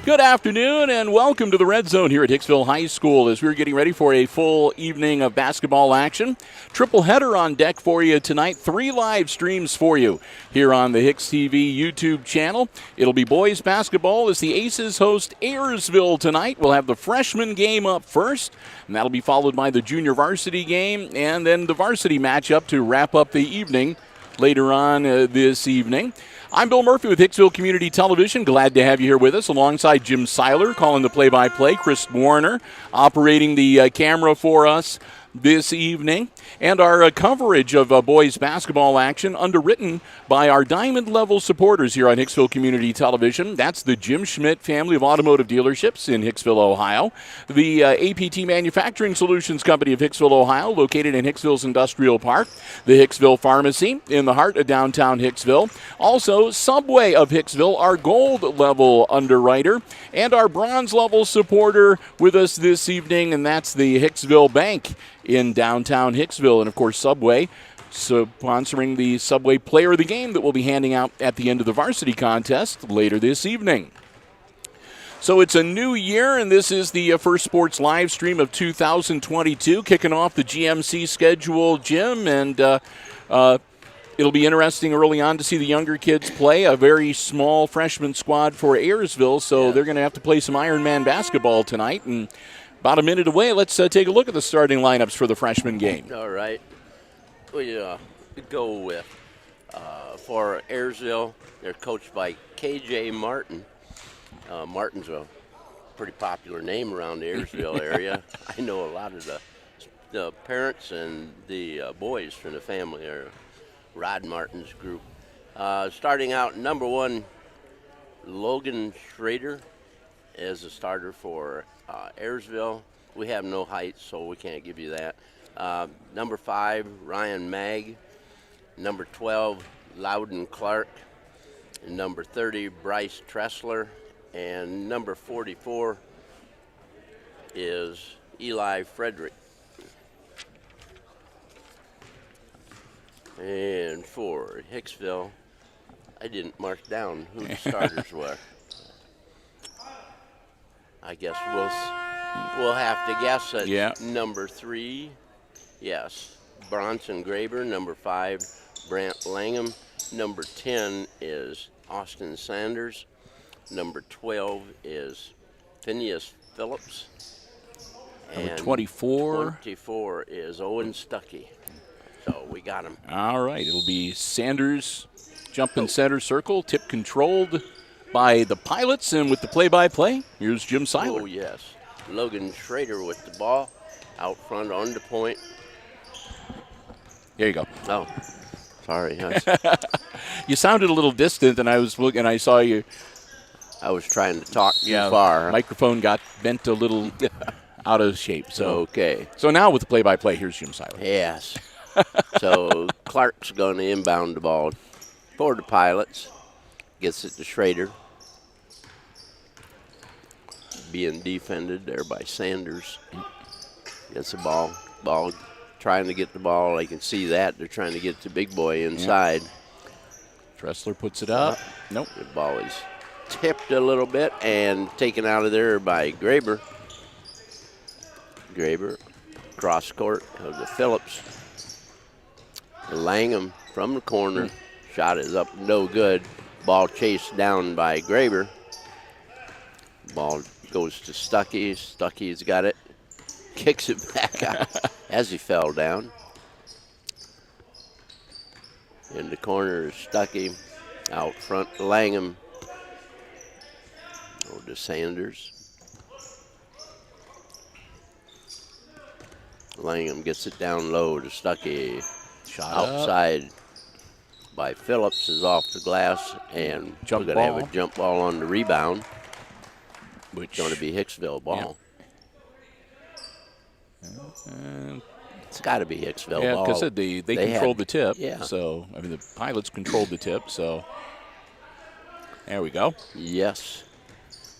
Good afternoon and welcome to the Red Zone here at Hicksville High School as we're getting ready for a full evening of basketball action. Triple header on deck for you tonight. 3 live streams for you here on the HIX-TV YouTube channel. It'll be boys basketball as the Aces host Ayersville tonight. We'll have the freshman game up first, and that'll be followed by the junior varsity game and then the varsity matchup to wrap up the evening later on this evening. I'm Bill Murphy with Hicksville Community Television. Glad to have you here with us alongside Jim Seiler calling the play-by-play, Chris Warner operating the camera for us this evening, and our coverage of boys basketball action underwritten by our diamond level supporters here on Hicksville Community Television. That's the Jim Schmidt family of automotive dealerships in Hicksville, Ohio. The APT Manufacturing Solutions Company of Hicksville, Ohio, located in Hicksville's Industrial Park. The Hicksville Pharmacy in the heart of downtown Hicksville. Also, Subway of Hicksville, our gold level underwriter, and our bronze level supporter with us this evening, and that's the Hicksville Bank in downtown Hicksville. And, of course, Subway sponsoring the Subway Player of the Game that we'll be handing out at the end of the varsity contest later this evening. So it's a new year, and this is the first sports live stream of 2022, kicking off the GMC schedule, Jim, and it'll be interesting early on to see the younger kids play. A very small freshman squad for Ayersville, so they're going to have to play some Ironman basketball tonight. And about a minute away, let's take a look at the starting lineups for the freshman game. All right. We go with, for Ayersville, they're coached by K.J. Martin. Martin's a pretty popular name around the Ayersville area. I know a lot of the parents and the boys from the family are Rod Martin's group. Starting out, number 1, Logan Schrader is a starter for Ayersville. We have no height, so we can't give you that. Number 5, Ryan Mag. Number 12, Loudon Clark. And number 30, Bryce Tressler. And number 44 is Eli Frederick. And for Hicksville, I didn't mark down who the starters were. I guess we'll have to guess at number 3. Yes, Bronson Graber. Number 5, Brant Langham. Number 10 is Austin Sanders. Number 12 is Phineas Phillips. Number 24. 24 is Owen Stuckey. So we got him. All right, it'll be Sanders jumping center circle, tip controlled by the Pilots, and with the play-by-play, here's Jim Seiler. Oh, yes. Logan Schrader with the ball out front on the point. There you go. Oh, sorry. You sounded a little distant, and I was looking. I saw you. I was trying to talk too far. Microphone got bent a little out of shape. So okay. So now with the play-by-play, here's Jim Seiler. Yes. So Clark's going to inbound the ball for the Pilots. Gets it to Schrader. Being defended there by Sanders. Gets the ball. Trying to get the ball. I can see that. They're trying to get the big boy inside. Tressler puts it up. Nope. The ball is tipped a little bit and taken out of there by Graber. Graber, cross court of the Phillips. Langham from the corner. Shot is up, no good. Ball chased down by Graber. Ball goes to Stuckey. Stuckey's got it. Kicks it back out as he fell down. In the corner is Stuckey. Out front, Langham. Over to Sanders. Langham gets it down low to Stuckey. Shot outside by Phillips is off the glass, and we're going to have a jump ball on the rebound, which is going to be Hicksville ball. It's got to be Hicksville ball. Yeah, because they controlled the tip. Yeah. So, I mean, the Pilots controlled the tip, so there we go. Yes.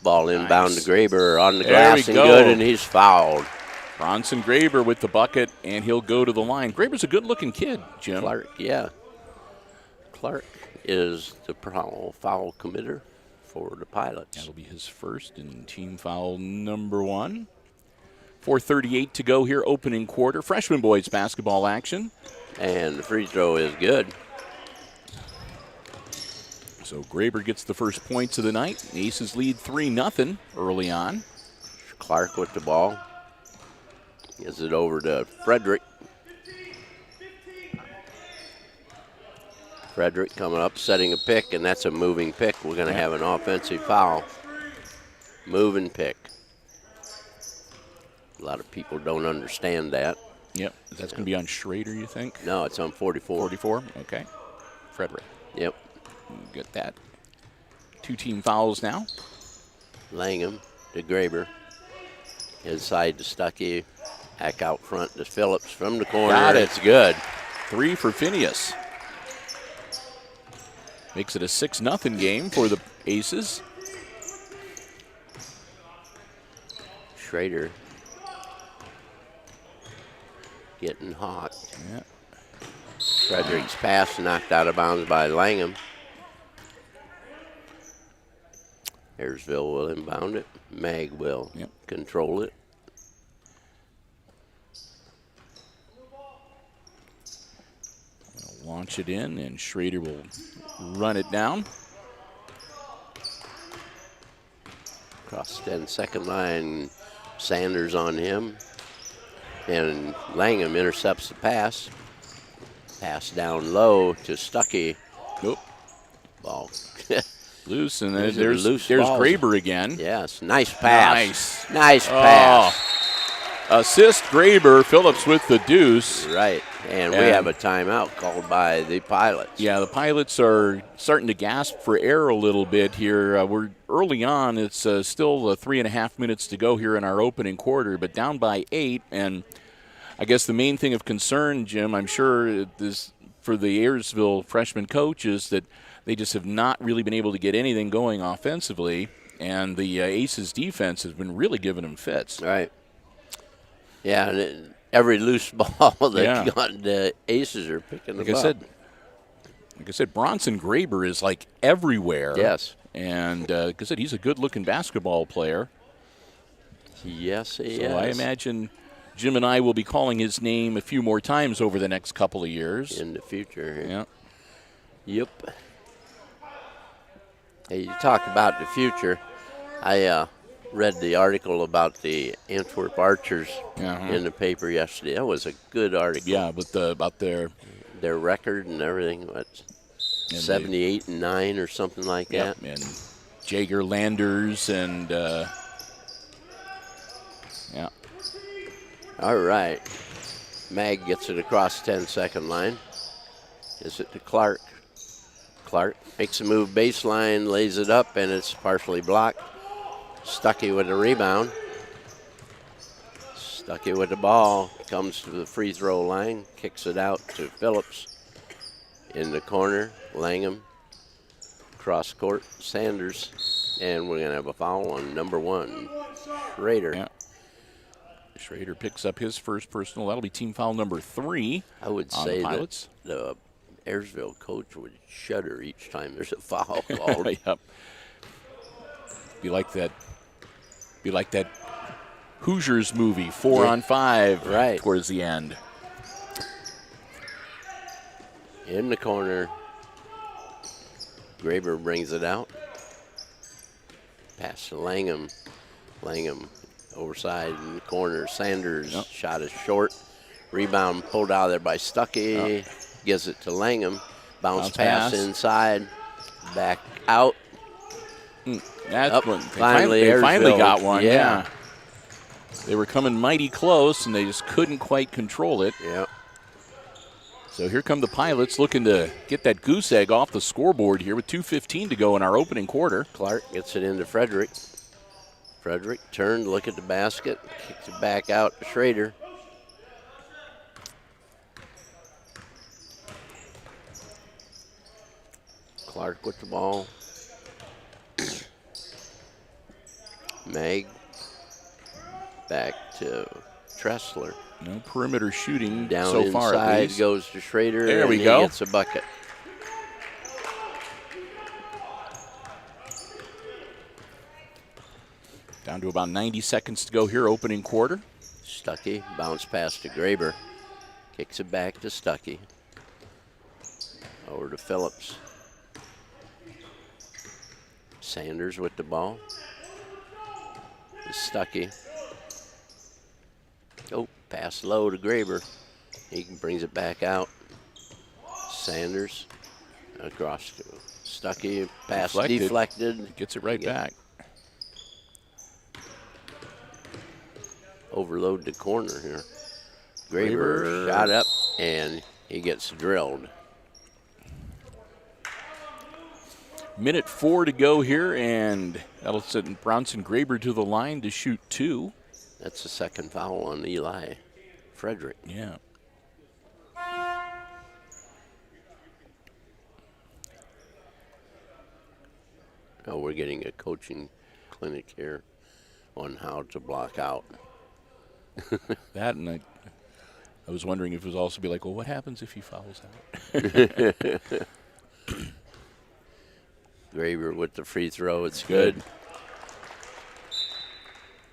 Ball inbound to Graber on the glass and good, and he's fouled. Bronson Graber with the bucket, and he'll go to the line. Graber's a good-looking kid, Jim. Clark, yeah. Clark is the foul committer for the Pilots. That'll be his first and team foul number 1. 4:38 to go here, opening quarter. Freshman boys basketball action. And the free throw is good. So Graber gets the first points of the night. Aces lead 3-0 early on. Clark with the ball. Gives it over to Frederick. Frederick coming up, setting a pick, and that's a moving pick. We're going to have an offensive foul. Moving pick. A lot of people don't understand that. Yep. That's going to be on Schrader, you think? No, it's on 44. 44? Okay. Frederick. Yep. Get that. 2 team fouls now. Langham to Graber. Inside to Stuckey. Back out front to Phillips from the corner. Got it. It's good. 3 for Phineas. Makes it a 6-0 game for the Aces. Schrader getting hot. Yeah. Frederick's pass knocked out of bounds by Langham. Ayersville will inbound it. Mag will control it. They'll launch it in, and Schrader will run it down. Across the 10-second line, Sanders on him. And Langham intercepts the pass. Pass down low to Stuckey. Nope. Ball. Loose, and There's there's balls. Graber again. Yes, nice pass. Nice. Nice pass. Assist Graber, Phillips with the deuce. Right, and we have a timeout called by the Pilots. Yeah, the Pilots are starting to gasp for air a little bit here. We're early on. It's still 3.5 minutes to go here in our opening quarter, but down by 8. And I guess the main thing of concern, Jim, I'm sure this for the Ayersville freshman coach is that they just have not really been able to get anything going offensively, and the Aces defense has been really giving them fits. Right. Yeah, and every loose ball that the Aces are picking up. Like I said, Bronson Graber is like everywhere. Yes. And like I said, he's a good-looking basketball player. Yes, he is. So I imagine Jim and I will be calling his name a few more times over the next couple of years. In the future. Yeah. Yep. Hey, you talk about the future. I read the article about the Antwerp Archers in the paper yesterday. That was a good article. Yeah, about their record and everything. What, 78-9 or something like that. And Jager Landers and All right. Mag gets it across the 10-second line. Is it to Clark? Clark makes a move baseline, lays it up, and it's partially blocked. Stuckey with the rebound. Stuckey with the ball. Comes to the free throw line. Kicks it out to Phillips. In the corner, Langham. Cross court, Sanders. And we're going to have a foul on number 1, Schrader. Yeah. Schrader picks up his first personal. That'll be team foul number 3. I would on say the Pilots. that the Ayersville coach would shudder each time there's a foul called. Yep. Be like that Hoosiers movie, 4-on-5, right towards the end. In the corner, Graber brings it out. Pass to Langham. Langham overside in the corner. Sanders shot is short. Rebound pulled out of there by Stuckey. Gives it to Langham. Bounce pass inside. Back out. That's when they finally got one. Yeah. They were coming mighty close, and they just couldn't quite control it. Yeah. So here come the Pilots looking to get that goose egg off the scoreboard here with 2:15 to go in our opening quarter. Clark gets it into Frederick. Frederick turned, look at the basket, kicks it back out to Schrader. Clark with the ball. Mag back to Tressler. No perimeter shooting Down so far, at inside least. goes to Schrader. There we he go. Gets a bucket. Down to about 90 seconds to go here, opening quarter. Stuckey, bounce pass to Graber. Kicks it back to Stuckey. Over to Phillips. Sanders with the ball. Stuckey. Oh, pass low to Graber. He brings it back out. Sanders across to Stuckey. Pass deflected. Gets it right back. Overload the corner here. Graber shot up, and he gets drilled. Minute 4 to go here, and that'll send Bronson Graber to the line to shoot 2. That's the second foul on Eli Frederick. Yeah. Oh, we're getting a coaching clinic here on how to block out. That, and I was wondering if it was also be like, well, what happens if he fouls out? Graber with the free throw. It's good.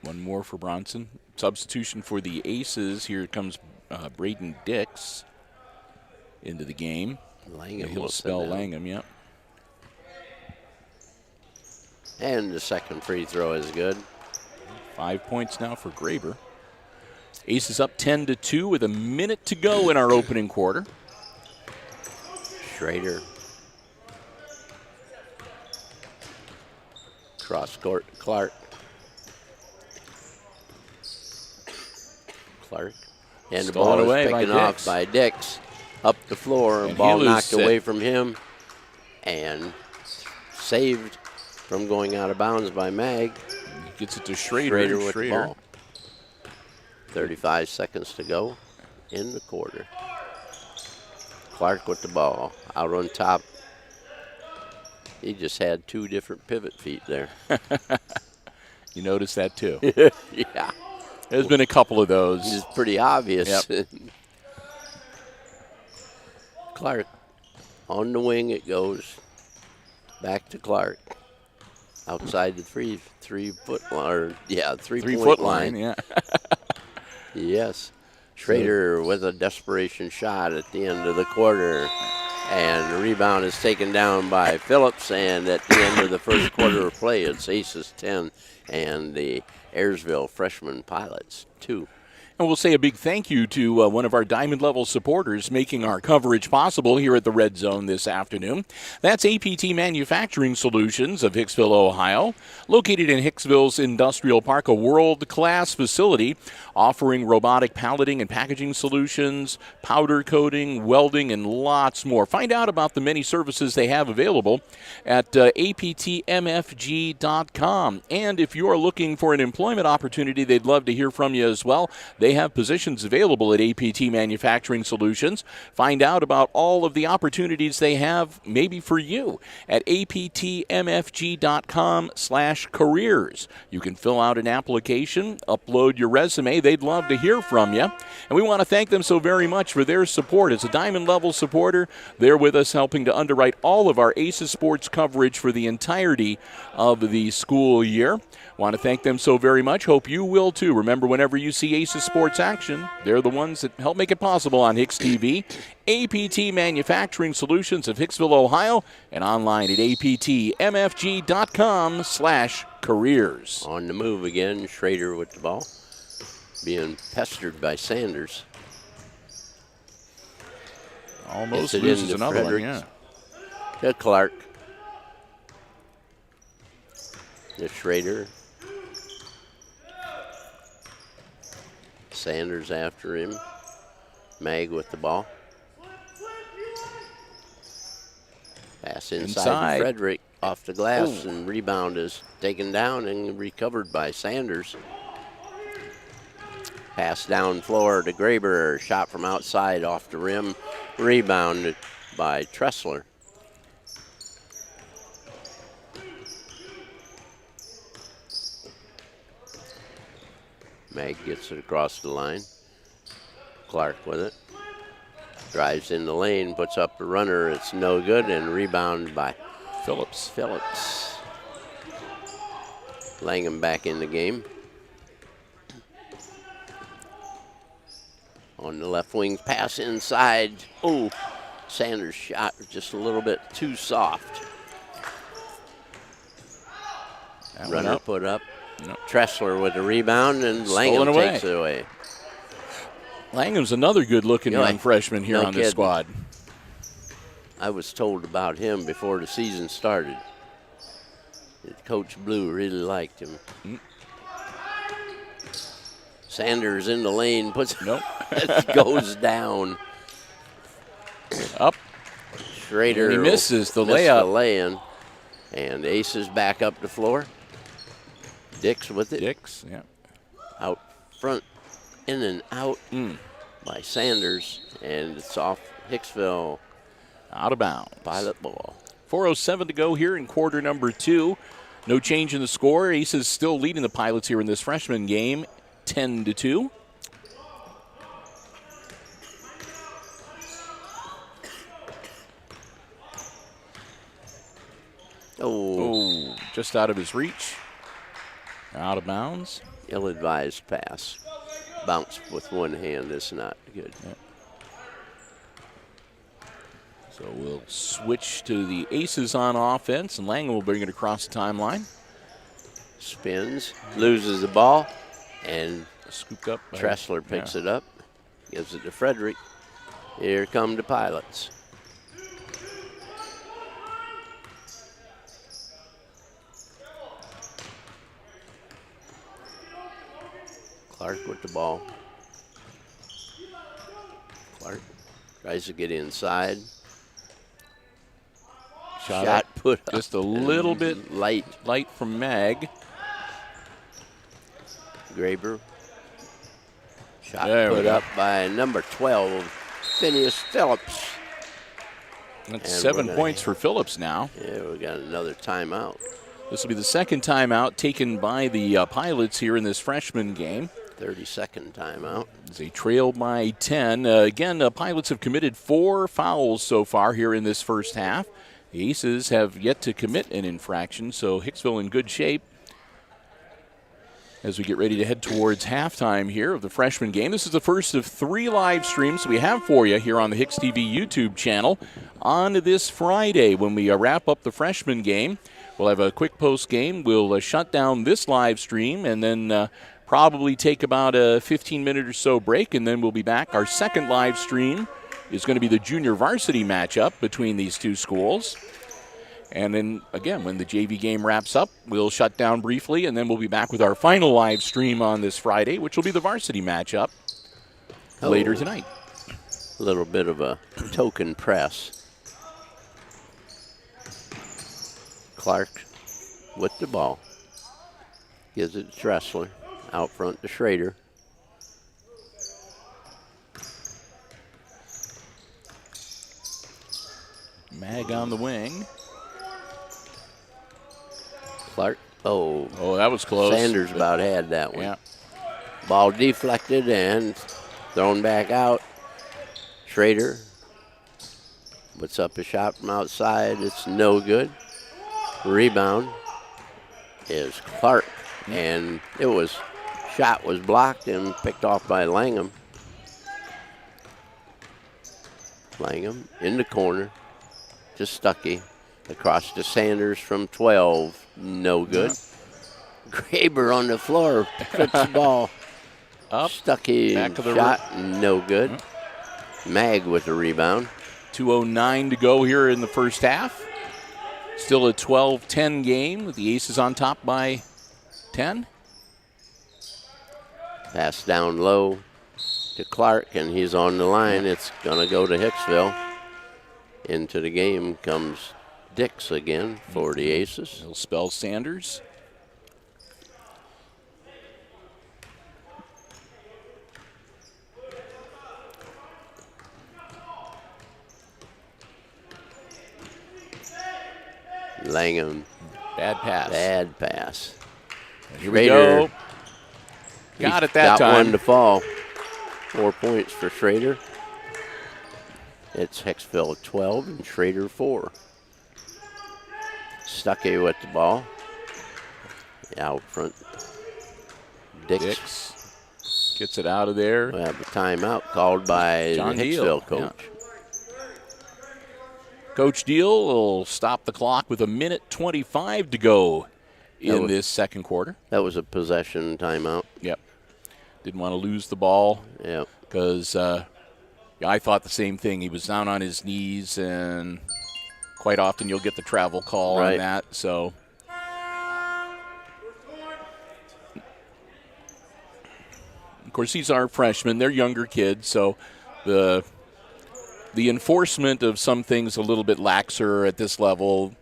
One more for Bronson. Substitution for the Aces. Here comes Braden Dix into the game. Langham. He'll spell Langham, yep. And the second free throw is good. 5 points now for Graber. Aces up 10-2 with a minute to go in our opening quarter. Schrader. Cross court, Clark. And the ball is taken off by Dix. Up the floor, and ball knocked away from him. And saved from going out of bounds by Mag. He gets it to Schrader. With the ball. 35 seconds to go in the quarter. Clark with the ball. Out on top. He just had 2 different pivot feet there. You noticed that too. Yeah. There's been a couple of those. It's pretty obvious. Yep. Clark. On the wing it goes. Back to Clark. Outside the three-foot line. Yeah. Yes. Schrader with a desperation shot at the end of the quarter. And the rebound is taken down by Phillips. And at the end of the first quarter of play, it's Aces 10 and the Ayersville freshman Pilots 2. And we'll say a big thank you to one of our diamond-level supporters making our coverage possible here at the Red Zone this afternoon. That's APT Manufacturing Solutions of Hicksville, Ohio, located in Hicksville's Industrial Park, a world-class facility offering robotic palleting and packaging solutions, powder coating, welding, and lots more. Find out about the many services they have available at aptmfg.com. And if you're looking for an employment opportunity, they'd love to hear from you as well. They have positions available at APT Manufacturing Solutions. Find out about all of the opportunities they have maybe for you at aptmfg.com/careers. You can fill out an application, upload your resume. They'd love to hear from you. And we want to thank them so very much for their support. As a diamond level supporter, they're with us helping to underwrite all of our Aces sports coverage for the entirety of the school year. Want to thank them so very much. Hope you will too. Remember, whenever you see Aces sports action, they're the ones that help make it possible on HIX-TV. APT Manufacturing Solutions of Hicksville, Ohio, and online at aptmfg.com/careers. On the move again, Schrader with the ball, being pestered by Sanders. Almost loses another one, yeah. To Clark. To Schrader. Sanders after him. Mag with the ball. Pass inside. To Frederick off the glass, and rebound is taken down and recovered by Sanders. Pass down floor to Graber. Shot from outside off the rim. Rebounded by Tressler. Mag gets it across the line. Clark with it. Drives in the lane, puts up the runner. It's no good, and rebound by Phillips. Langham back in the game. On the left wing, pass inside. Oh, Sanders' shot just a little bit too soft. Runner put up. Nope. Tressler with the rebound, and Langham takes it away. Langham's another good-looking young freshman here on this squad. I was told about him before the season started. Coach Blue really liked him. Sanders in the lane, puts it goes down. Up. Schrader and he misses the layup. The lay-in. And Aces back up the floor. Dix with it. Dix, yeah. Out front, in and out by Sanders. And it's off Hicksville. Out of bounds. Pilot ball. 4:07 to go here in quarter number 2. No change in the score. Aces still leading the Pilots here in this freshman game, 10-2. Oh, just out of his reach. Out of bounds. Ill-advised pass. Bounce with one hand is not good. Yeah. So we'll switch to the Aces on offense, and Langham will bring it across the timeline. Spins, loses the ball, and scooped up. Tressler picks it up, gives it to Frederick. Here come the Pilots. Clark with the ball. Clark tries to get inside. Shot put up. Just a little bit light from Mag. Graber. Shot put up by number 12, Phineas Phillips. That's 7 points for Phillips now. Yeah, we got another timeout. This will be the second timeout taken by the Pilots here in this freshman game. 32nd timeout. They trail by 10. Again, Pilots have committed 4 fouls so far here in this first half. The Aces have yet to commit an infraction, so Hicksville in good shape as we get ready to head towards halftime here of the freshman game. This is the first of 3 live streams we have for you here on the HIX-TV YouTube channel on this Friday. When we wrap up the freshman game, we'll have a quick post game. We'll shut down this live stream and then probably take about a 15-minute or so break, and then we'll be back. Our second live stream is going to be the junior varsity matchup between these two schools. And then, again, when the JV game wraps up, we'll shut down briefly, and then we'll be back with our final live stream on this Friday, which will be the varsity matchup later tonight. A little bit of a token press. Clark with the ball. Gives it to Tressler. Out front to Schrader. Mag on the wing. Clark. Oh, that was close. Sanders about had that one. Yeah. Ball deflected and thrown back out. Schrader puts up a shot from outside. It's no good. Rebound is Clark, and shot was blocked and picked off by Langham. Langham in the corner to Stuckey. Across to Sanders from 12. No good. Graber on the floor. Puts the ball. Up. Stuckey shot. No good. Mag with the rebound. 2:09 to go here in the first half. Still a 12-10 game with the Aces on top by 10. Pass down low to Clark, and he's on the line. It's going to go to Hicksville. Into the game comes Dix again for the Aces. He'll spell Sanders. Langham. Bad pass. Bad pass. Here we go. Got it that time. Got one to fall. 4 points for Schrader. It's Hicksville 12 and Schrader 4. Stuckey with the ball. Out front. Dix. Gets it out of there. We have a timeout called by John the Deal, Hicksville coach. Yeah. Coach Deal will stop the clock with 1:25 to go in this second quarter. That was a possession timeout. Yep. Didn't want to lose the ball. Yep. Because I thought the same thing. He was down on his knees, and quite often you'll get the travel call on that. So, of course, these are freshmen. They're younger kids, so the enforcement of some things a little bit laxer at this level,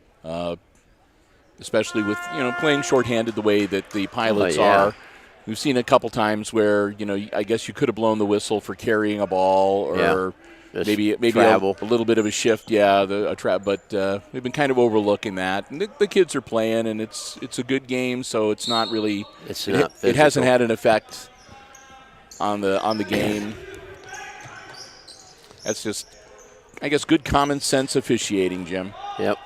especially with playing shorthanded the way that the Pilots are. We've seen a couple times where I guess you could have blown the whistle for carrying a ball or maybe a little bit of a shift, a trap. But we've been kind of overlooking that. And the kids are playing, and it's a good game, so it's not really. It hasn't had an effect on the game. That's just, I guess, good common sense officiating, Jim. Yep.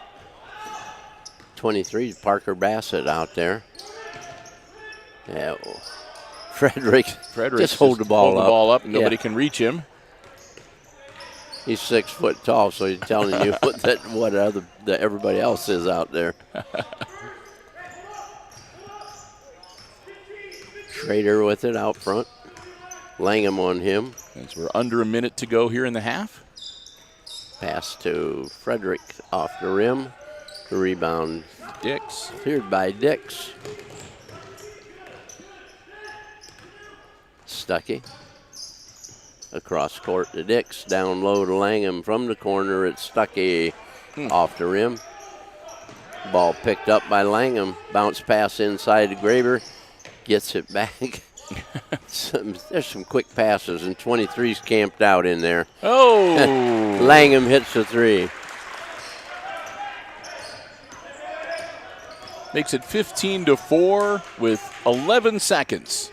23, Parker Bassett out there. Yeah, Frederick just hold the ball up. And nobody can reach him. He's 6 foot tall, so he's telling you what everybody else is out there. Schrader with it out front. Langham on him. As we're under a minute to go here in the half. Pass to Frederick off the rim. The rebound. Dix. Cleared by Dix. Stuckey. Across court to Dix. Down low to Langham from the corner. It's Stuckey off the rim. Ball picked up by Langham. Bounce pass inside to Graber. Gets it back. There's some quick passes, and 23's camped out in there. Oh! Langham hits the three. Makes it 15-4 with 11 seconds.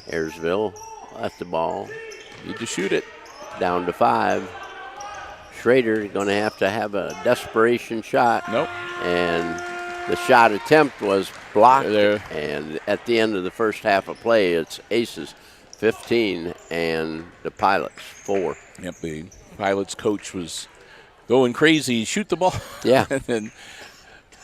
Ayersville left the ball. Need to shoot it. Down to 5. Schrader going to have a desperation shot. Nope. And the shot attempt was blocked. There. And at the end of the first half of play, it's Aces 15 and the Pilots 4. Yep, the Pilots coach was going crazy. Shoot the ball. Yeah.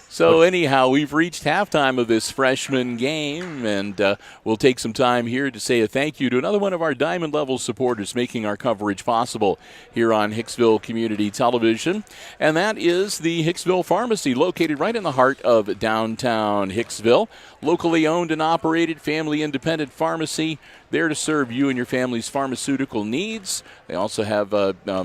So anyhow, we've reached halftime of this freshman game, and we'll take some time here to say a thank you to another one of our Diamond Level supporters making our coverage possible here on Hicksville Community Television, and that is the Hicksville Pharmacy, located right in the heart of downtown Hicksville. Locally owned and operated, family-independent pharmacy, there to serve you and your family's pharmaceutical needs. They also have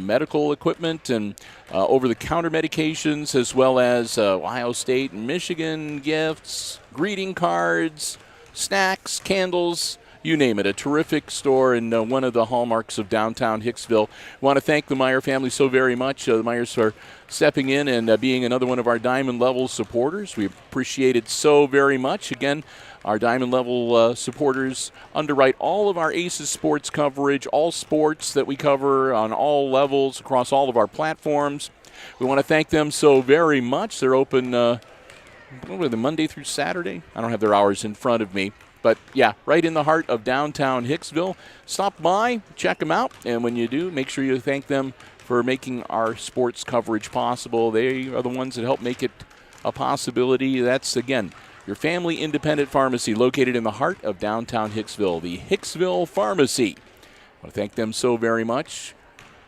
medical equipment and over-the-counter medications, as well as Ohio State and Michigan gifts, greeting cards, snacks, candles, you name it. A terrific store and one of the hallmarks of downtown Hicksville. I want to thank the Meyer family so very much. The Meyers for stepping in and being another one of our Diamond Level supporters. We appreciate it so very much. Again, our Diamond Level supporters underwrite all of our Aces sports coverage, all sports that we cover on all levels across all of our platforms. We want to thank them so very much. They're open Monday through Saturday. I don't have their hours in front of me. But, yeah, right in the heart of downtown Hicksville. Stop by, check them out, and when you do, make sure you thank them for making our sports coverage possible. They are the ones that help make it a possibility. That's, again, your family independent pharmacy located in the heart of downtown Hicksville, the Hicksville Pharmacy. I want to thank them so very much.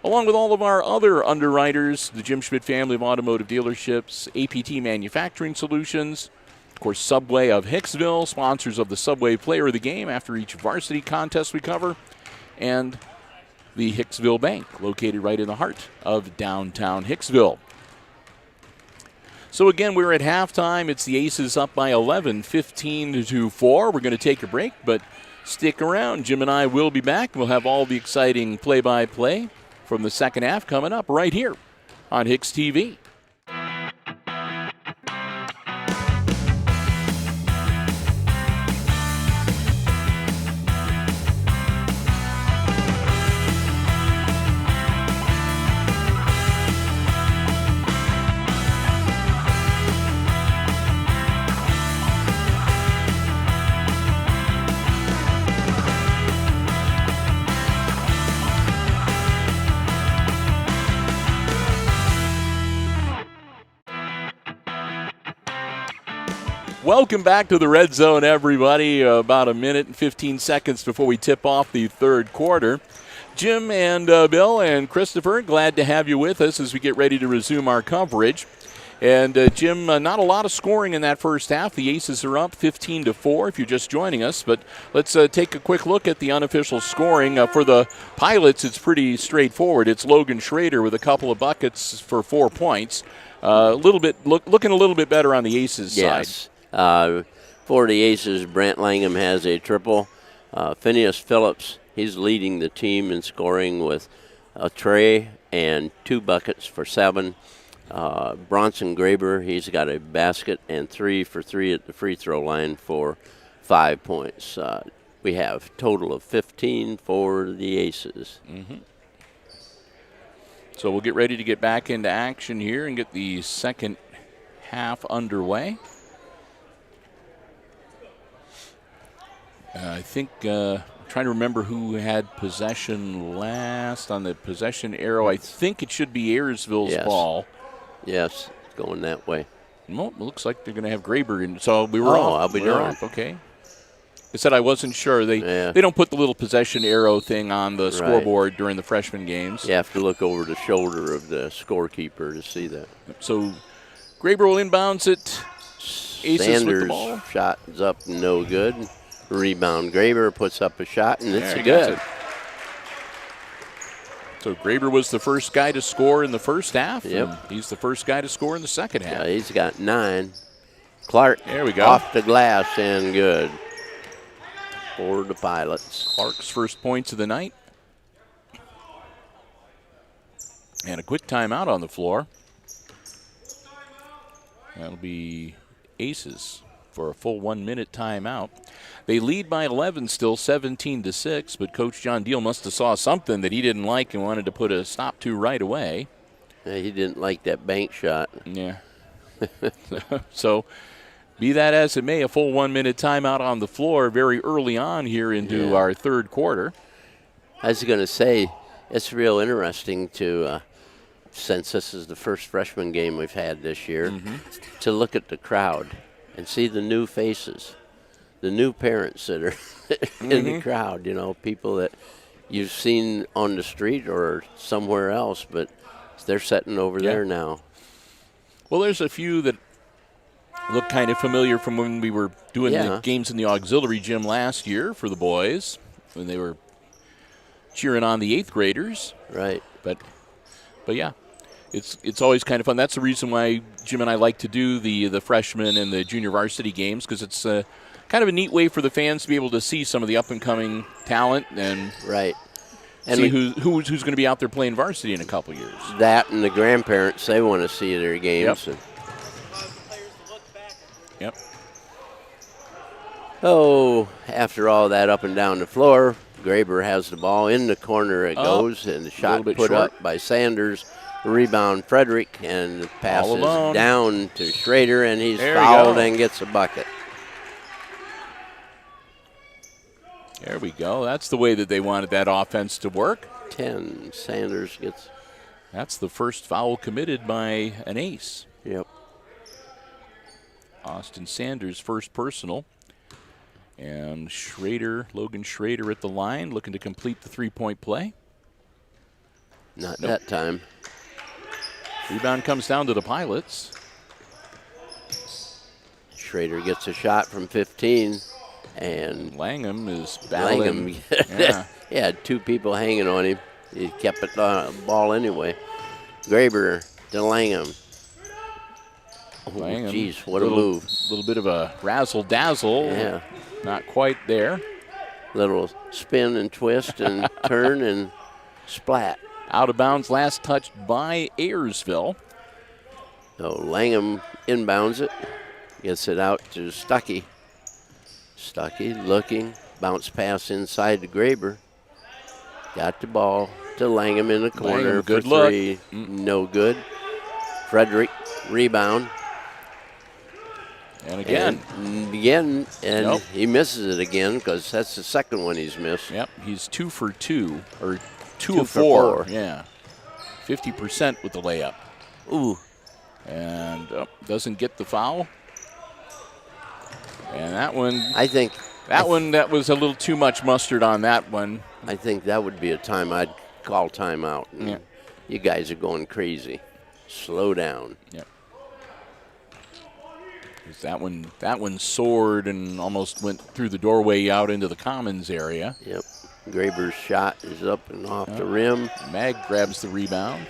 Along with all of our other underwriters, the Jim Schmidt family of automotive dealerships, APT Manufacturing Solutions, of course, Subway of Hicksville, sponsors of the Subway Player of the Game after each varsity contest we cover, and the Hicksville Bank, located right in the heart of downtown Hicksville. So again, we're at halftime. It's the Aces up by 11, 15-4. We're going to take a break, but stick around. Jim and I will be back. We'll have all the exciting play-by-play from the second half coming up right here on HIX-TV. Welcome back to the Red Zone, everybody. About a minute and 15 seconds before we tip off the third quarter. Jim and Bill and Christopher, glad to have you with us as we get ready to resume our coverage. And Jim, not a lot of scoring in that first half. The Aces are up 15-4 if you're just joining us. But let's take a quick look at the unofficial scoring. For the Pilots, it's pretty straightforward. It's Logan Schrader with a couple of buckets for 4 points. Looking a little bit better on the Aces side. Yes. For the Aces, Brant Langham has a triple. Phineas Phillips, he's leading the team in scoring with a tray and 2 buckets for 7. Bronson Graber, he's got a basket and 3 for 3 at the free throw line for 5 points. We have a total of 15 for the Aces. Mm-hmm. So we'll get ready to get back into action here and get the second half underway. I think, trying to remember who had possession last on the possession arrow. I think it should be Ayersville's ball. Yes, going that way. Well, it looks like they're going to have Graber in. So we were off. I'll be darned. Okay. I said I wasn't sure. They don't put the little possession arrow thing on the scoreboard during the freshman games. You have to look over the shoulder of the scorekeeper to see that. So Graber will inbounds it. Aces Sanders' with the ball. Shot is up, no good. Rebound. Graber puts up a shot, and it's There, good. So Graber was the first guy to score in the first half. Yep. And he's the first guy to score in the second half. Yeah, he's got 9. Clark There we go. off the glass and good for the Pilots. Clark's first points of the night. And a quick timeout on the floor. That'll be Aces for a full 1 minute timeout. They lead by 11 still, 17-6, but Coach John Deal must have saw something that he didn't like and wanted to put a stop to right away. Yeah, he didn't like that bank shot. Yeah. So be that as it may, a full 1 minute timeout on the floor very early on here into our third quarter. I was going to say, it's real interesting to, since this is the first freshman game we've had this year, to look at the crowd and see the new faces, the new parents that are in the crowd, you know, people that you've seen on the street or somewhere else, but they're sitting over there now. Well, there's a few that look kind of familiar from when we were doing the games in the auxiliary gym last year for the boys, when they were cheering on the 8th graders. Right. But yeah, it's always kind of fun. That's the reason why Jim and I like to do the freshmen and the junior varsity games, because it's kind of a neat way for the fans to be able to see some of the up-and-coming talent and and see who's going to be out there playing varsity in a couple years. That and the grandparents, they want to see their games. Yep. Oh, after all that up and down the floor, Graber has the ball in the corner. It goes, and the shot put up by Sanders. Rebound, Frederick, and the pass is down to Schrader, and he's fouled and gets a bucket. There we go. That's the way that they wanted that offense to work. 10. Sanders gets. That's the first foul committed by an ace. Yep. Austin Sanders' first personal. And Logan Schrader at the line, looking to complete the three-point play. Not that time. Rebound comes down to the Pilots. Schrader gets a shot from 15. And Langham is battling. He had 2 people hanging on him. He kept the ball anyway. Graber to Langham. Langham. Geez, what a move. A little bit of a razzle-dazzle. Yeah. Not quite there. Little spin and twist and turn and splat. Out of bounds, last touched by Ayersville. So Langham inbounds it. Gets it out to Stuckey. Stuckey looking. Bounce pass inside to Graber. Got the ball to Langham in the corner Langham, good for 3. No good. Frederick, rebound. And again. And he misses it again because that's the second one he's missed. Yep, he's 2 for 2, or 2 of 4. Yeah, 50% with the layup. Ooh. And doesn't get the foul. And that one, I think that was a little too much mustard on that one. I think that would be a time I'd call timeout. Yeah. You guys are going crazy. Slow down. Yep. That one soared and almost went through the doorway out into the commons area. Yep. Graber's shot is up and off the rim. Mag grabs the rebound.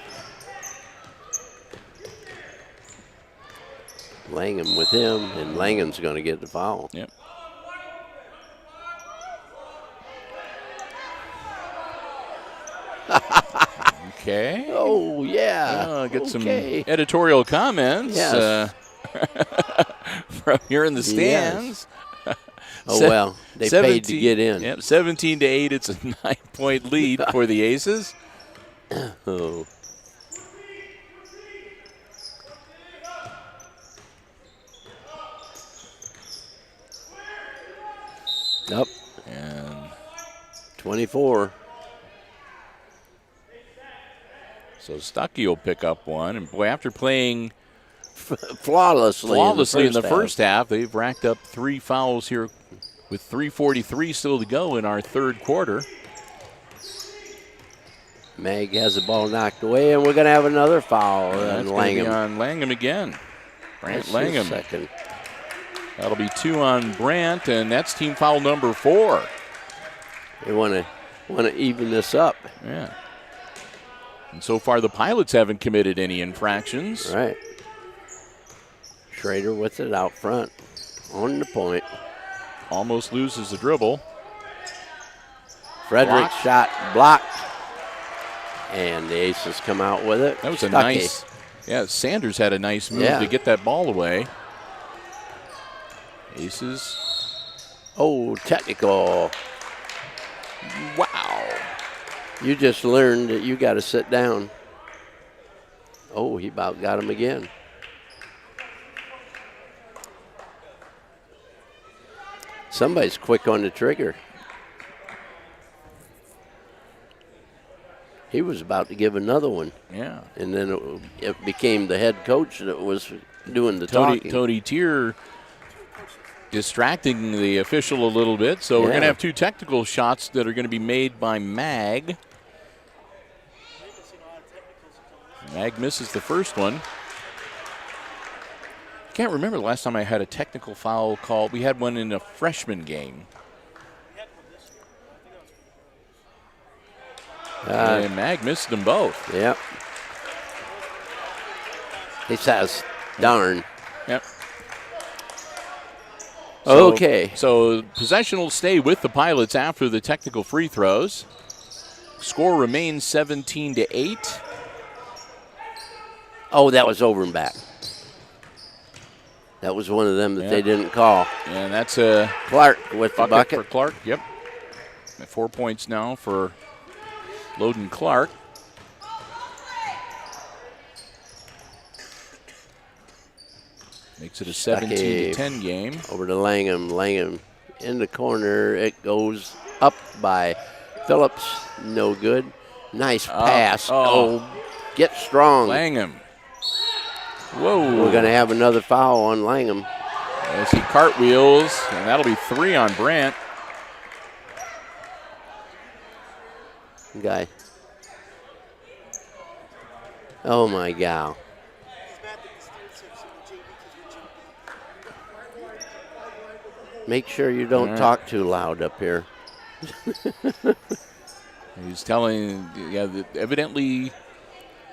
Langham with him, and Langham's going to get the foul. Yep. Okay. Oh, yeah. Get some editorial comments from here in the stands. Yes. Oh, well, they paid to get in. Yep, 17-8. It's a 9-point lead for the Aces. Oh. Up. And 24. So Stuckey will pick up one. And, boy, after playing flawlessly in the first half, they've racked up 3 fouls here with 3:43 still to go in our third quarter. Mag has the ball knocked away, and we're going to have another foul on Langham. On Langham again. Brant That's Langham. Second. That'll be 2 on Brant, and that's team foul number 4. They want to even this up. Yeah. And so far, the Pilots haven't committed any infractions. Right. Schrader with it out front, on the point. Almost loses the dribble. Frederick's shot blocked, and the Aces come out with it. That was a Stuckey. nice. Yeah, Sanders had a nice move to get that ball away. Aces. Oh, technical. Wow. You just learned that you got to sit down. Oh, he about got him again. Somebody's quick on the trigger. He was about to give another one. Yeah. And then it became the head coach that was doing the talking. Tony Tier distracting the official a little bit. So we're going to have 2 technical shots that are going to be made by Mag. Mag misses the first one. I can't remember the last time I had a technical foul called. We had one in a freshman game. And Mag missed them both. Yep. He says, darn. Yep. Okay. So possession will stay with the Pilots after the technical free throws. Score remains 17-8. Oh, that was over and back. That was one of them that they didn't call. And that's a Clark with the bucket. For Clark, yep. 4 points now for Loden Clark. Makes it a 17-10 game. Over to Langham. Langham in the corner. It goes up by Phillips. No good. Nice pass. Get strong. Langham. Whoa. We're going to have another foul on Langham. As he cartwheels, and that'll be 3 on Brant. Guy. Oh, my God. Make sure you don't talk too loud up here. He's telling, evidently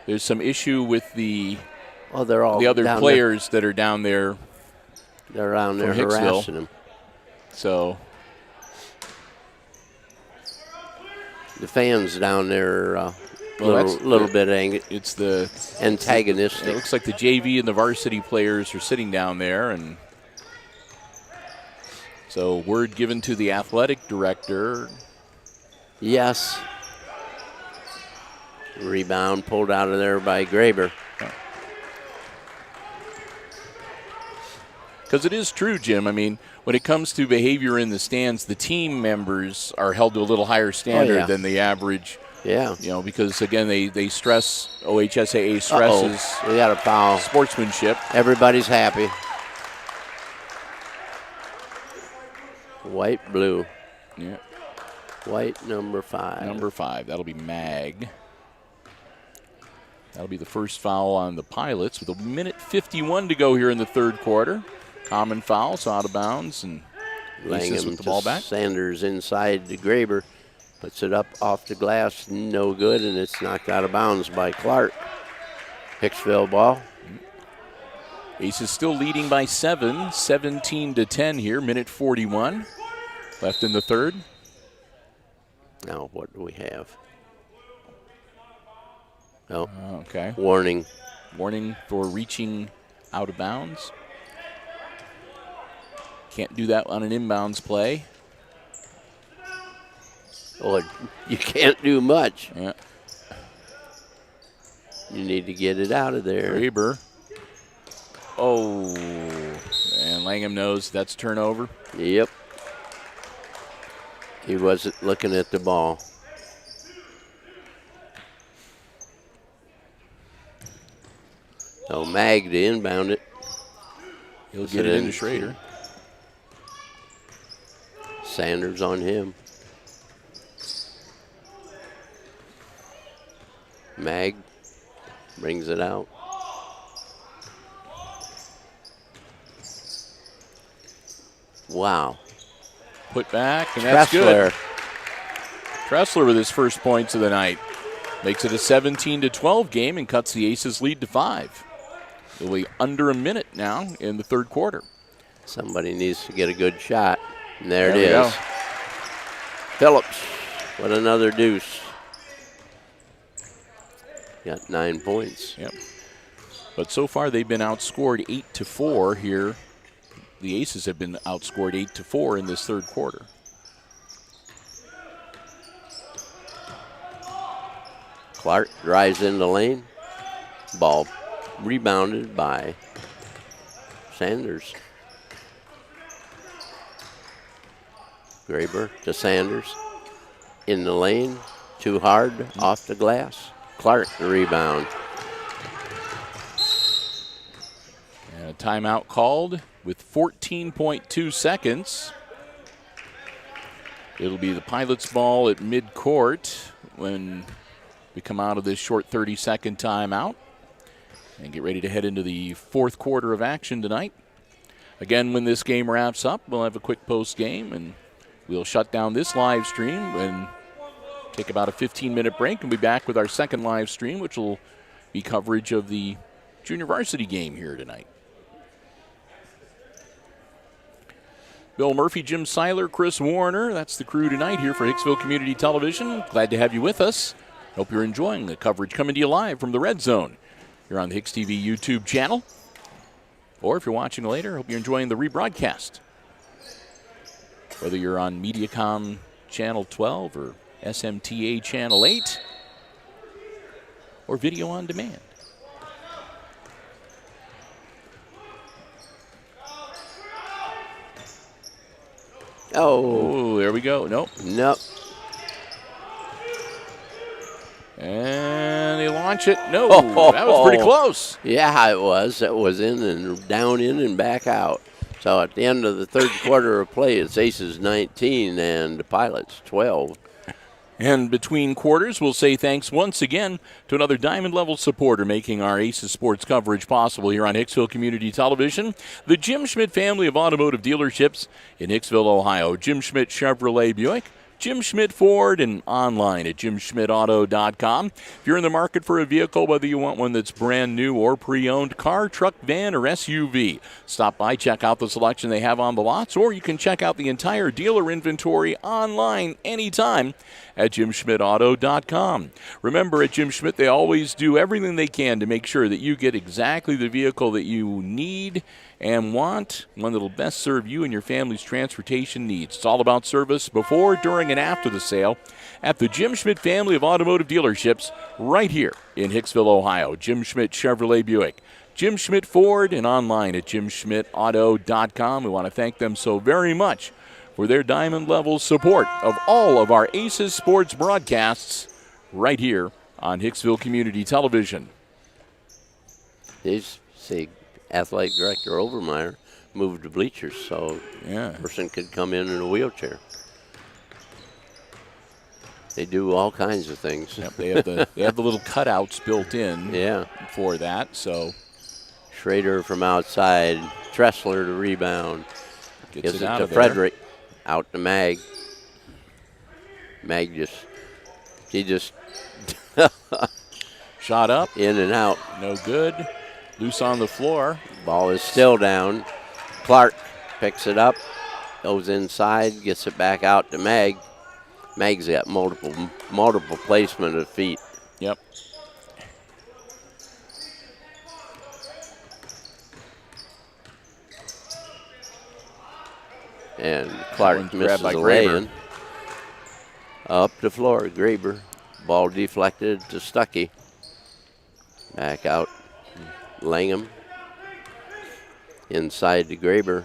there's some issue with the other players that are down there. They're around there harassing him. So the fans down there are a little bit angry. It's the antagonistic. It looks like the JV and the varsity players are sitting down there, and so word given to the athletic director. Yes. Rebound pulled out of there by Graber. Because it is true, Jim. I mean, when it comes to behavior in the stands, the team members are held to a little higher standard than the average. Yeah. You know, because, again, they stress, OHSAA stresses we got a foul. Sportsmanship. Everybody's happy. White, blue. Yeah. White, number 5. Number 5. That'll be Mag. That'll be the first foul on the Pilots with 1:51 to go here in the third quarter. Common foul, so out of bounds, and Aces with the ball back. Sanders inside to Graber. Puts it up off the glass, no good, and it's knocked out of bounds by Clark. Hicksville ball. Aces still leading by 7, 17-10 here, 1:41 left in the third. Now what do we have? Oh, okay. Warning. Warning for reaching out of bounds. Can't do that on an inbounds play. Well, you can't do much. Yeah. You need to get it out of there. Graber. Oh, and Langham knows that's turnover. Yep. He wasn't looking at the ball. So Mag to inbound it. He'll get it into Schrader. Sanders on him. Mag brings it out. Wow. Put back, and that's Tressler. good. Tressler with his first points of the night. Makes it a 17-12 game and cuts the Aces lead to 5. It'll be under a minute now in the third quarter. Somebody needs to get a good shot. And there it we is. go. Phillips with another deuce. Got 9 points. Yep. But so far they've been outscored 8-4 here. The Aces have been outscored 8-4 in this third quarter. Clark drives in the lane. Ball rebounded by Sanders. Graber to Sanders. In the lane. Too hard. Off the glass. Clark the rebound. And a timeout called with 14.2 seconds. It'll be the Pilots' ball at midcourt when we come out of this short 30-second timeout and get ready to head into the fourth quarter of action tonight. Again, when this game wraps up, we'll have a quick post game and we'll shut down this live stream and take about a 15-minute break and be back with our second live stream, which will be coverage of the junior varsity game here tonight. Bill Murphy, Jim Seiler, Chris Warner, that's the crew tonight here for Hicksville Community Television. Glad to have you with us. Hope you're enjoying the coverage coming to you live from the Red Zone here on the HIX-TV YouTube channel. Or if you're watching later, hope you're enjoying the rebroadcast. Whether you're on Mediacom Channel 12 or SMTA Channel 8 or video on demand. Oh, there we go. Nope. nope. And they launch it. No, that was pretty close. Yeah, it was. It was in and down, in and back out. So at the end of the third quarter of play, it's Aces 19 and the Pilots 12. And between quarters, we'll say thanks once again to another Diamond Level supporter making our Aces sports coverage possible here on Hicksville Community Television. The Jim Schmidt family of automotive dealerships in Hicksville, Ohio. Jim Schmidt Chevrolet Buick, Jim Schmidt Ford, and online at jimschmidtauto.com. If you're in the market for a vehicle, whether you want one that's brand new or pre-owned, car, truck, van, or SUV, stop by, check out the selection they have on the lots, or you can check out the entire dealer inventory online anytime at jimschmidtauto.com. Remember, at Jim Schmidt, they always do everything they can to make sure that you get exactly the vehicle that you need and want, one that will best serve you and your family's transportation needs. It's all about service before, during, and after the sale at the Jim Schmidt family of automotive dealerships right here in Hicksville, Ohio. Jim Schmidt Chevrolet Buick, Jim Schmidt Ford, and online at jimschmidtauto.com. We want to thank them so very much for their diamond level support of all of our Aces sports broadcasts right here on Hicksville Community Television. Athletic Director Overmeyer moved the bleachers so Yeah. a person could come in a wheelchair. They do all kinds of things. Yep, they have the little cutouts built in. Yeah. For that. So Schrader from outside, Tressler to rebound. gets Gives it out to of Frederick, out to Mag. Mag he just there. Shot up. in and out. No good. Loose on the floor. Ball is still down. Clark picks it up, goes inside, gets it back out to Mag. Mag's got multiple placement of feet. Yep. And Clark misses grabbed by a Graber. lay-in. Up the floor, Graber. Ball deflected to Stuckey. Back out, Langham. Inside to Graber.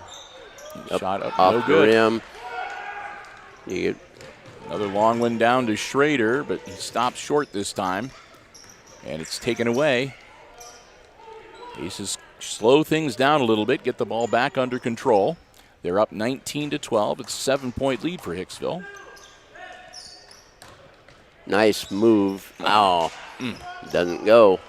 Shot up. Off No the good. rim. You get Another long one down to Schrader, but he stops short this time. And it's taken away. Aces slow things down a little bit, get the ball back under control. They're up 19-12. It's a 7-point lead for Hicksville. nice move. Oh, doesn't go.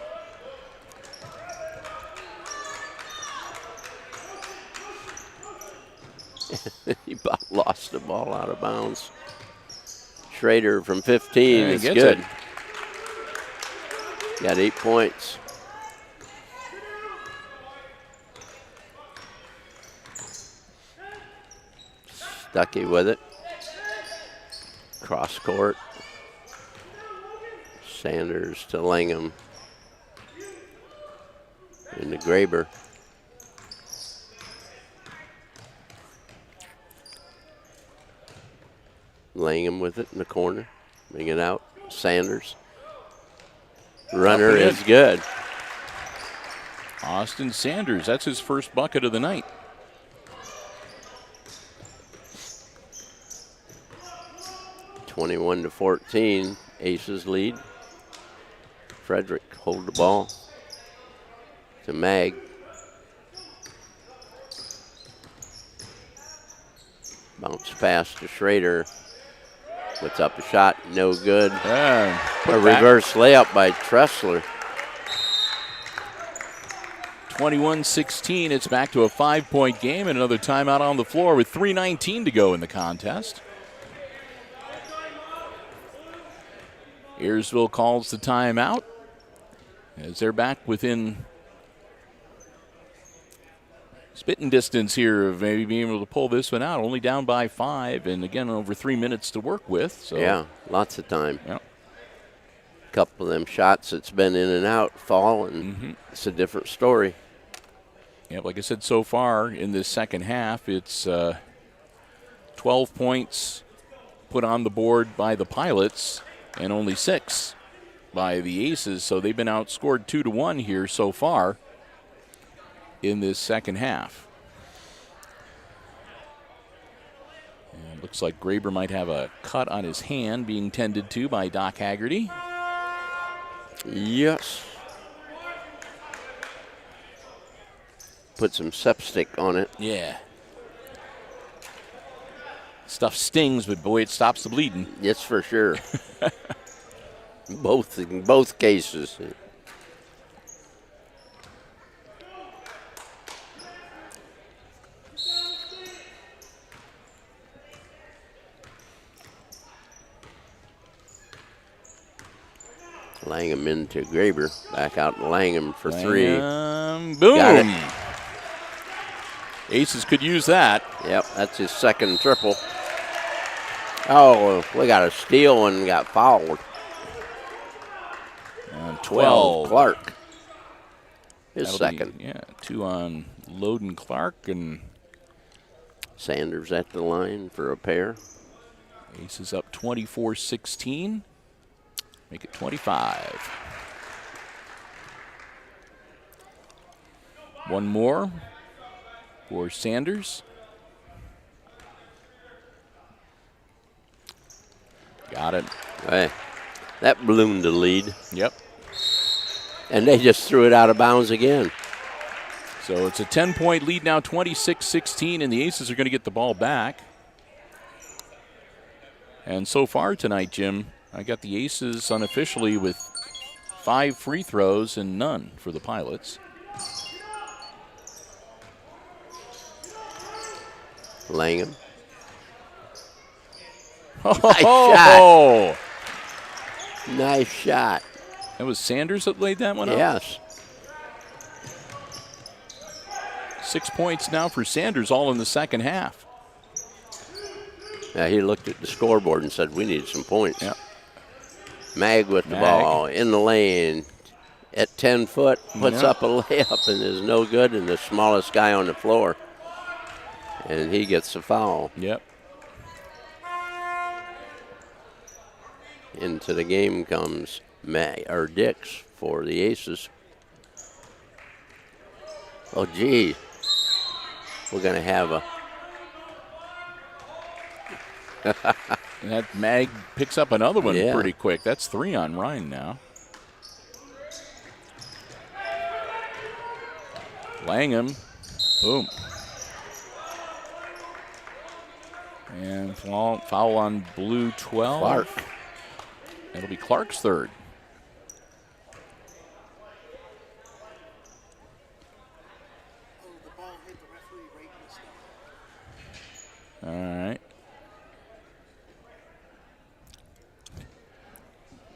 He about lost the ball out of bounds. Schrader from 15 Yeah, he is gets good. it. Got 8 points. Stuckey with it. Cross court. Sanders to Langham. Into Graber. Langham with it in the corner. Bring it out. Sanders. Runner Up and is good. Austin Sanders, that's his first bucket of the night. (21-14), Aces lead. Frederick hold the ball to Mag. Bounce pass to Schrader. Puts up a shot, no good. Yeah, A reverse layup by Tressler. 21-16, it's back to a 5-point game and another timeout on the floor with 3:19 to go in the contest. Ayersville calls the timeout as they're back within spitting distance here of maybe being able to pull this one out. Only down by 5, and again, over 3 minutes to work with. So Yeah, lots of time. Yep. Couple of them shots that's been in and out fall, and it's a different story. Yeah, like I said, so far in this second half, it's 12 points put on the board by the Pilots and only 6 by the Aces. So they've been outscored 2-1 here so far in this second half. And looks like Graber might have a cut on his hand being tended to by Doc Haggerty. Yes. Put some septic on it. Yeah. Stuff stings, but boy, it stops the bleeding. Yes, for sure. In both cases. Langham into Graber. Back out to Langham for 3. Boom. Got it. Aces could use that. Yep, that's his second triple. Oh, we got a steal and got fouled. And 12, Clark. His That'll second. Be, 2 on Loden Clark, and Sanders at the line for a pair. Aces up 24-16. Make it 25. One more for Sanders. Got it. Hey, that ballooned the lead. Yep. And they just threw it out of bounds again. So it's a 10-point lead now, 26-16, and the Aces are going to get the ball back. And so far tonight, Jim, I got the Aces unofficially with 5 free throws and none for the Pilots. Langham. Oh! Nice shot. That was Sanders that laid that one up? Yes. 6 points now for Sanders, all in the second half. Yeah, he looked at the scoreboard and said, we need some points. Yeah. Mag with the ball in the lane at 10 foot, puts up a layup and is no good, and the smallest guy on the floor. And he gets the foul. Yep. Into the game comes Dix for the Aces. Oh, gee. We're going to have a... And that Mag picks up another one pretty quick. That's 3 on Ryan now. Langham. Boom. And foul on blue 12. Clark. It'll be Clark's third. All right.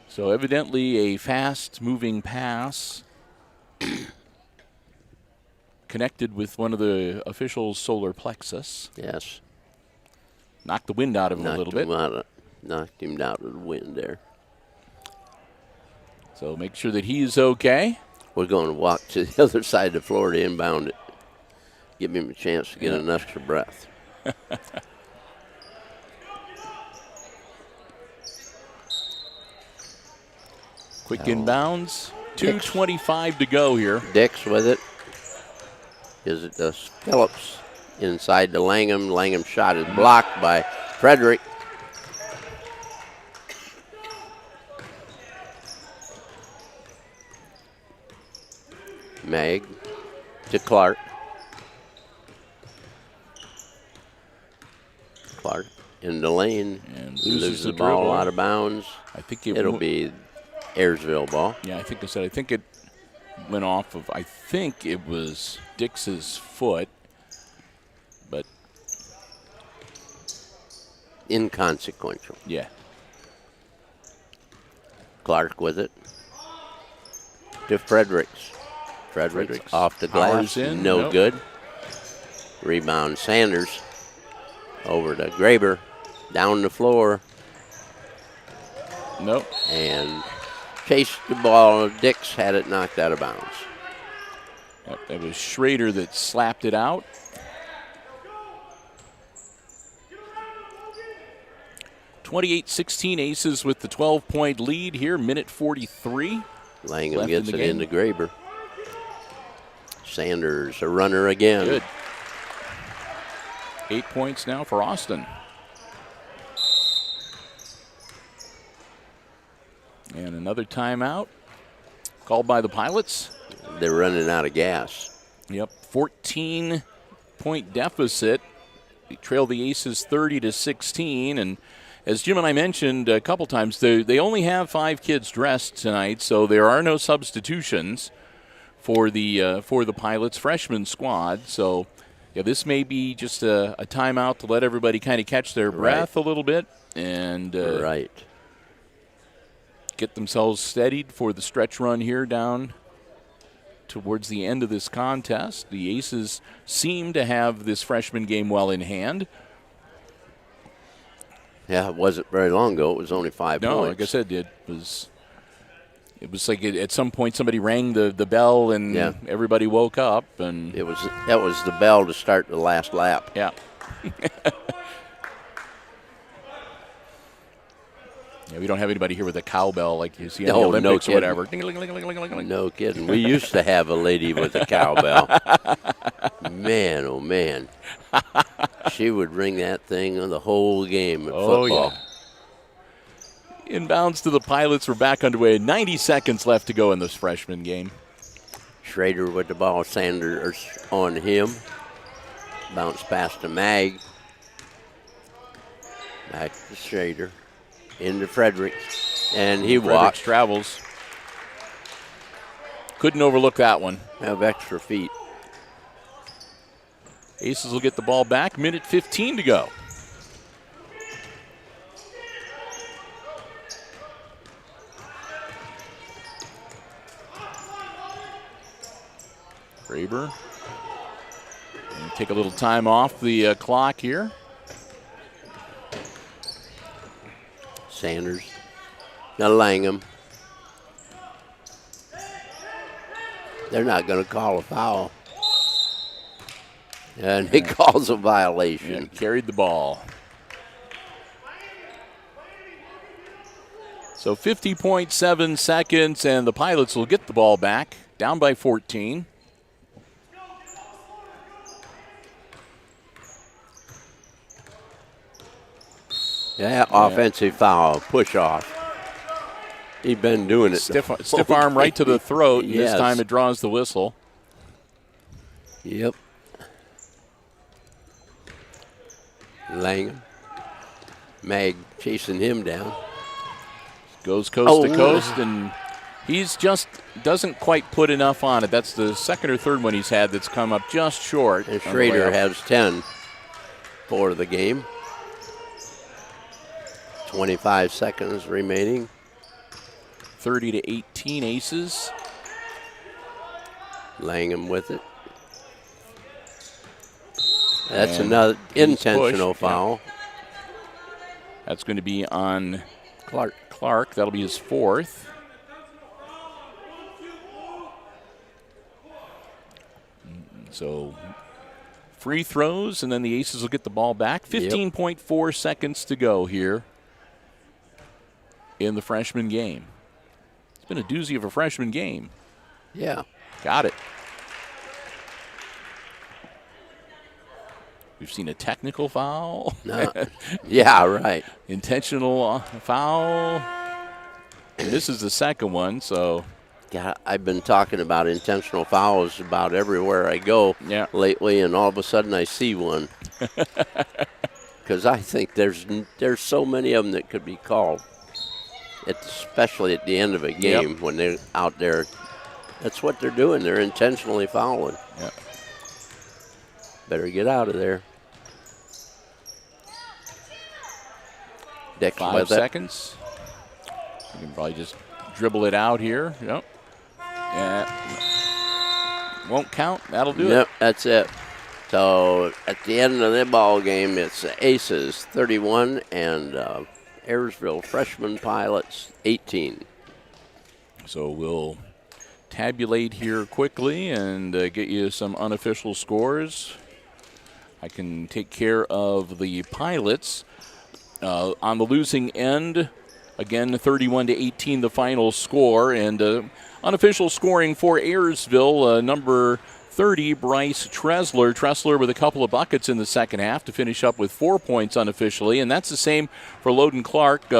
So evidently a fast-moving pass connected with one of the officials' solar plexus. Yes. Knocked the wind out of him a little bit. Knocked him out of the wind there. So make sure that he's okay. We're going to walk to the other side of the floor to inbound it. Give him a chance to get an extra breath. Quick inbounds. 2:25 to go here. Dix with it. Is it Phillips inside to Langham. Langham's shot is blocked by Frederick. Mag to Clark. Clark in the lane And loses the dribble. ball out of bounds. I think It'll be Ayersville ball. Yeah, I think it went off of, I think it was Dix's foot, but Inconsequential. yeah. Clark with it to Fredericks. Fredericks off the glass, no good. Rebound Sanders over to Graber, down the floor. Nope. And chased the ball. Dix had it knocked out of bounds. It was Schrader that slapped it out. (28-16) Aces with the 12-point lead here. Minute 43. Langham gets it into Graber. Sanders, a runner again. Good. 8 points now for Austin. And another timeout called by the Pilots. They're running out of gas. Yep, 14-point deficit. They trail the Aces 30-16. And as Jim and I mentioned a couple times, they only have 5 kids dressed tonight, so there are no substitutions for the Pilots freshman squad. So yeah, this may be just a timeout to let everybody kind of catch their breath a little bit and get themselves steadied for the stretch run here down towards the end of this contest. The Aces seem to have this freshman game well in hand. Yeah, it wasn't very long ago. It was only 5 points. No, like I said, it was like at some point somebody rang the bell and everybody woke up. And that was the bell to start the last lap. Yeah. Yeah, we don't have anybody here with a cowbell like you see on the Olympics or whatever. No kidding. We used to have a lady with a cowbell. Man, oh, man. She would ring that thing on the whole game of football. Yeah. Inbounds to the Pilots. We're back underway. 90 seconds left to go in this freshman game. Schrader with the ball. Sanders on him. Bounce pass to Mag. Back to Schrader. Into Fredericks. And he walks. Travels. Couldn't overlook that one. Have extra feet. Aces will get the ball back. Minute 15 to go. Graber. Take a little time off the clock here. Sanders. Now Langham. They're not going to call a foul. And he calls a violation. Yeah, carried the ball. So 50.7 seconds, and the Pilots will get the ball back, down by 14. Yeah, offensive foul, push off. He'd been doing it. Stiff arm right to the throat. And yes. This time it draws the whistle. Yep. Langham. Mag chasing him down. Goes coast to coast, and he's just doesn't quite put enough on it. That's the second or third one he's had that's come up just short. And Schrader has 10 for the game. 25 seconds remaining. 30 to 18 Aces. Langham with it. That's another intentional foul. Yeah. That's going to be on Clark. That'll be his fourth. So free throws, and then the Aces will get the ball back. 15.4 seconds to go here in the freshman game. It's been a doozy of a freshman game. Yeah. Got it. We've seen a technical foul. No. Yeah, right. Intentional foul. And this is the second one, so. Yeah, I've been talking about intentional fouls about everywhere I go lately, and all of a sudden I see one. Because I think there's so many of them that could be called, especially at the end of a game when they're out there. That's what they're doing. They're intentionally fouling. Yep. Better get out of there. Dick 5 seconds. You can probably just dribble it out here. Yep. Yeah. Won't count. That'll do it. Yep, that's it. So at the end of the ball game, it's Aces 31 and Ayersville freshman Pilots 18. So we'll tabulate here quickly and get you some unofficial scores. I can take care of the Pilots. On the losing end, again, 31 to 18, the final score. And unofficial scoring for Ayersville, number 30, Bryce Tressler. Tressler with a couple of buckets in the second half to finish up with 4 points unofficially. And that's the same for Loden Clark.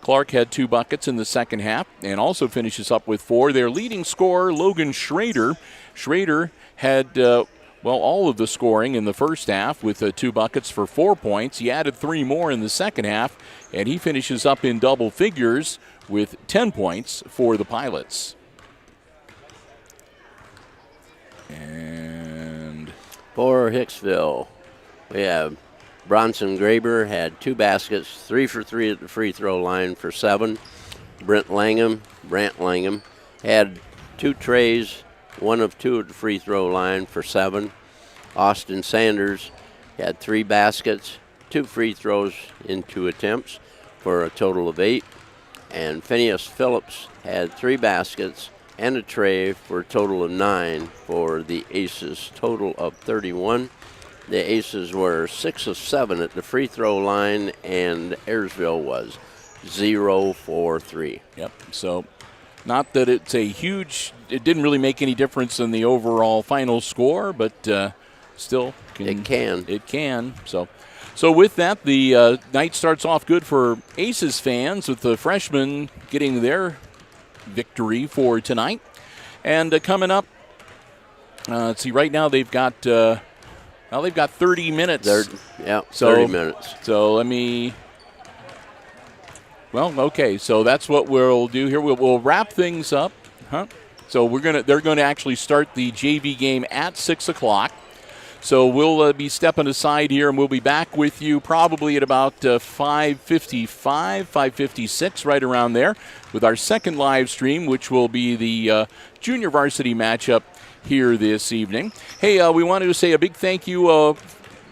Clark had 2 buckets in the second half and also finishes up with 4. Their leading scorer, Logan Schrader. Schrader had all of the scoring in the first half with 2 buckets for 4 points. He added 3 more in the second half, and he finishes up in double figures with 10 points for the Pilots. And for Hicksville, we have Bronson Graber had 2 baskets, 3 for 3 at the free throw line for 7. Brant Langham had 2 trays, 1 of 2 at the free throw line for 7. Austin Sanders had 3 baskets, 2 free throws in 2 attempts for a total of 8. And Phineas Phillips had 3 baskets and a tray for a total of 9 for the Aces, total of 31. The Aces were 6 of 7 at the free throw line, and Ayersville was 0 for 3. Yep, so not that it's a huge, it didn't really make any difference in the overall final score, but still. It can. So with that, the night starts off good for Aces fans with the freshmen getting their victory for tonight. And coming up Let's see. Right now they've got 30 minutes. 30 minutes. So let me. Well, okay. So that's what we'll do here. We'll wrap things up. So they're going to actually start the JV game at 6 o'clock. So we'll be stepping aside here, and we'll be back with you probably at about 5:55, 5:56, right around there, with our second live stream, which will be the junior varsity matchup here this evening. Hey, we wanted to say a big thank you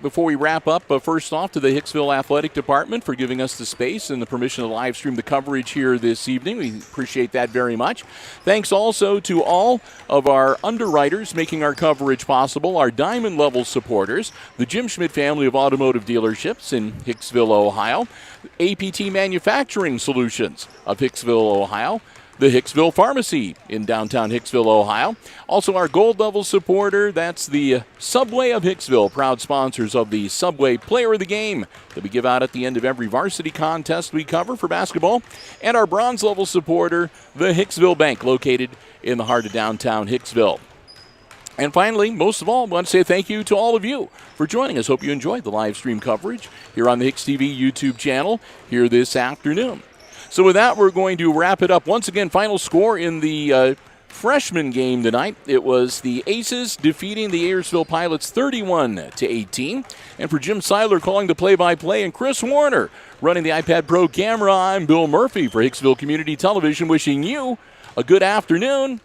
before we wrap up, first off, to the Hicksville Athletic Department for giving us the space and the permission to live stream the coverage here this evening. We appreciate that very much. Thanks also to all of our underwriters making our coverage possible, our diamond level supporters, the Jim Schmidt family of automotive dealerships in Hicksville, Ohio, APT Manufacturing Solutions of Hicksville, Ohio, the Hicksville Pharmacy in downtown Hicksville, Ohio. Also our gold level supporter, that's the Subway of Hicksville, proud sponsors of the Subway Player of the Game that we give out at the end of every varsity contest we cover for basketball. And our bronze level supporter, the Hicksville Bank, located in the heart of downtown Hicksville. And finally, most of all, I want to say thank you to all of you for joining us. Hope you enjoyed the live stream coverage here on the HIX-TV YouTube channel here this afternoon. So with that, we're going to wrap it up. Once again, final score in the freshman game tonight. It was the Aces defeating the Ayersville Pilots 31-18. And for Jim Seiler calling the play-by-play and Chris Warner running the iPad Pro camera, I'm Bill Murphy for Hicksville Community Television, wishing you a good afternoon